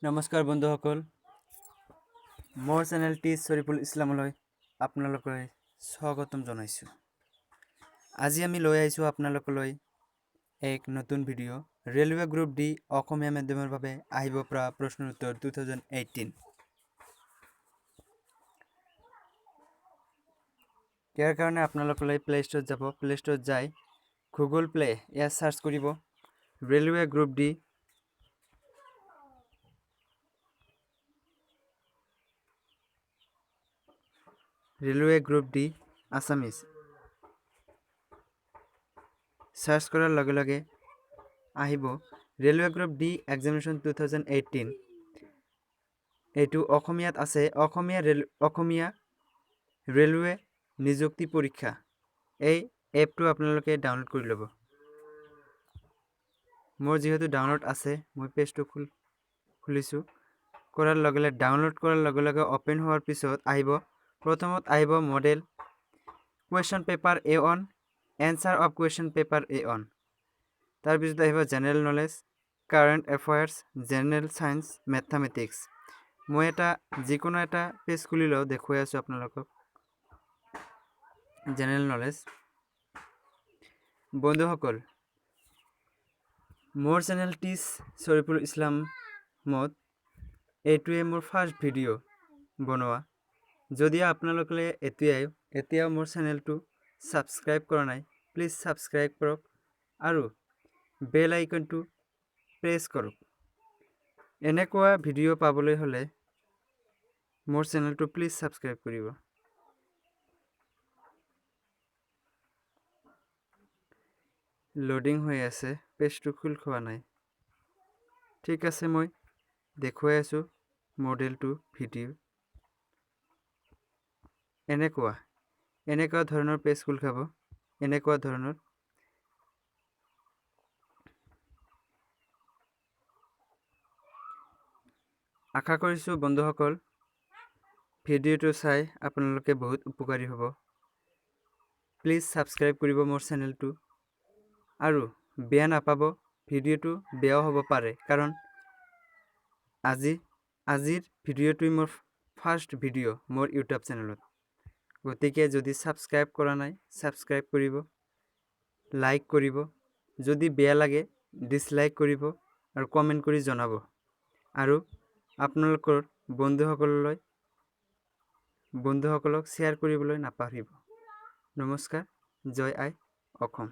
নমস্কাৰ বন্ধুসকল, মোৰ চেনেলটি শৰীফুল ইছলামলৈ আপোনালোকক স্বাগতম জনাইছোঁ। আজি আমি লৈ আহিছোঁ আপোনালোকলৈ এক নতুন ভিডিঅ' ৰেলৱে গ্ৰুপ ডি অসমীয়া মাধ্যমৰ বাবে আহিব পৰা প্ৰশ্নৰ উত্তৰ 2018। ইয়াৰ কাৰণে আপোনালোকলৈ প্লে ষ্টৰত যাব। প্লে ষ্টৰত যাই গুগল প্লে ইয়াত সাৰ্চ কৰিব railway group D Assamese search কৰাৰ লগে লগে আহিব ৰেলৱে গ্ৰুপ ডি এক্সামিনেশ্যন 2018। এইটো অসমীয়াত আছে অসমীয়া ৰেলৱে নিযুক্তি পৰীক্ষা। এই এপটো আপোনালোকে ডাউনলোড কৰি ল'ব। মোৰ যেহেতু ডাউনলোড আছে, মই পেজটো খুলিছোঁ। কৰাৰ লগে লগে ডাউনলোড কৰাৰ লগে লগে ওপেন হোৱাৰ পিছত আহিব প্ৰথমত আহিব model question paper A1 answer of question paper A1। তাৰপিছত আহিব general knowledge, current affairs, general science, mathematics. মই যিকোনো এটা পেজ খুলি লওঁ, দেখুৱাই আছোঁ আপোনালোকক। General knowledge. বন্ধুসকল, মোৰ চেনেলটি শৰীফুল ইছলামত এইটোৱে মোৰ ফাৰ্ষ্ট ভিডিঅ' বনোৱা। যদি আপোনালোকে এতিয়াও মোৰ চেনেলটো ছাবস্ক্ৰাইব কৰা নাই, প্লিজ ছাবস্ক্ৰাইব কৰক আৰু বেল আইকনটো প্ৰেছ কৰক। এনেকুৱা ভিডিঅ' পাবলৈ হ'লে মোৰ চেনেলটো প্লিজ ছাবস্ক্ৰাইব কৰিব। লোডিং হৈ আছে, পেজটো খোল খোৱা নাই। ঠিক আছে, মই দেখুৱাই আছোঁ মডেলটো ভিডিঅ'। এনেকুৱা ধৰণৰ পেজ খোল খাব। এনেকুৱা ধৰণৰ আশা কৰিছোঁ বন্ধুসকল ভিডিঅ'টো চাই আপোনালোকে বহুত উপকাৰী হ'ব। প্লিজ ছাবস্ক্ৰাইব কৰিব মোৰ চেনেলটো আৰু বেয়া নাপাব। ভিডিঅ'টো বেয়াও হ'ব পাৰে, কাৰণ আজিৰ ভিডিঅ'টোই মোৰ ফাৰ্ষ্ট ভিডিঅ' মোৰ ইউটিউব চেনেলত। গতিকে যদি ছাবস্ক্ৰাইব কৰা নাই, ছাবস্ক্ৰাইব কৰিব, লাইক কৰিব। যদি বেয়া লাগে ডিছলাইক কৰিব আৰু কমেণ্ট কৰি জনাব। আৰু আপোনালোকৰ বন্ধুসকলক শ্বেয়াৰ কৰিবলৈ নাপাহৰিব। নমস্কাৰ, জয় আই অসম।